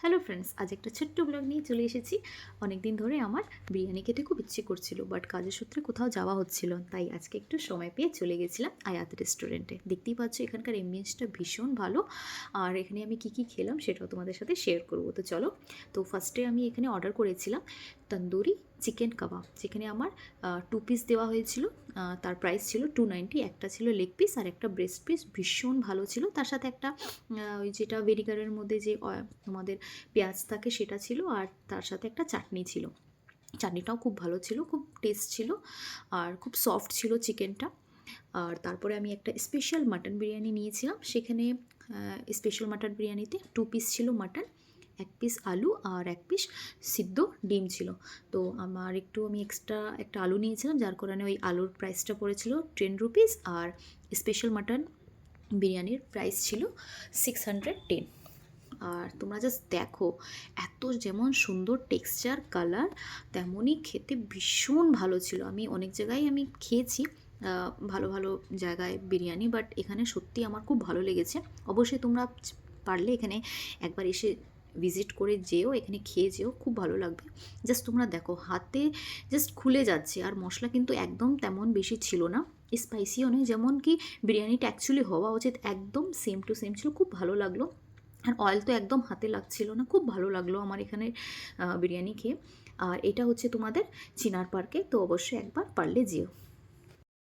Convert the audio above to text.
Hello friends, আজ একটা ছোট্ট ব্লগ নিয়ে চলে এসেছি। অনেক দিন ধরে আমার বিরিয়ানি খেতে খুব ইচ্ছে করছিল, বাট কাজের সূত্রে কোথাও যাওয়া হচ্ছিল, তাই আজকে একটু সময় পেয়ে চলে গেছিলাম আয়াত রেস্টুরেন্টে। দেখতেই পাচ্ছ এখানকার এমবিয়েন্সটা ভীষণ ভালো। আর এখানে আমি কী কী খেলাম সেটাও তোমাদের সাথে শেয়ার করবো। তো চলো। তো ফার্স্টে আমি এখানে অর্ডার করেছিলাম তন্দুরি চিকেন কাবাব, যেখানে আমার 2 পিস দেওয়া হয়েছিল। তার প্রাইস ছিল 290। একটা ছিল লেগ পিস আর একটা ব্রেস্ট পিস, ভীষণ ভালো ছিল। তার সাথে একটা ওই যেটা ভেরিগারের মধ্যে যে তোমাদের পেঁয়াজ থাকে সেটা ছিল, আর তার সাথে একটা চাটনি ছিল। চাটনিটাও খুব ভালো ছিল, খুব টেস্ট ছিল, আর খুব সফট ছিল চিকেনটা। আর তারপরে আমি একটা স্পেশাল মাটন বিরিয়ানি নিয়েছিলাম। সেখানে স্পেশাল মাটন বিরিয়ানিতে 2 পিস ছিল মাটন, 1 পিস আলু আর 1 পিস সিদ্ধ ডিম ছিল। তো আমি এক্সট্রা একটা আলু নিয়েছিলাম, যার কারণে ওই আলুর প্রাইসটা পড়েছিল 10 রুপিস। আর স্পেশাল মাটন বিরিয়ানির প্রাইস ছিল 610। আর তোমরা জাস্ট দেখো, এত যেমন সুন্দর টেক্সচার কালার, তেমনই খেতে ভীষণ ভালো ছিল। আমি অনেক জায়গায় খেয়েছি ভালো ভালো জায়গায় বিরিয়ানি, বাট এখানে সত্যি আমার খুব ভালো লেগেছে। অবশ্যই তোমরা পারলে এখানে একবার এসে ভিজিট করে যেও, এখানে খেয়ে যেও, খুব ভালো লাগবে। জাস্ট তোমরা দেখো, হাতে জাস্ট খুলে যাচ্ছে। আর মশলা কিন্তু একদম তেমন বেশি ছিল না, স্পাইসিও নয়, যেমন কি বিরিয়ানিটা অ্যাকচুয়ালি হওয়া উচিত, একদম সেম টু সেম ছিল। খুব ভালো লাগলো। আর অয়েল তো একদম হাতে লাগছিল না। খুব ভালো লাগলো আমার এখানে বিরিয়ানি খেয়ে। আর এটা হচ্ছে তোমাদের চিনার পার্কে, তো অবশ্যই একবার পারলে যেও।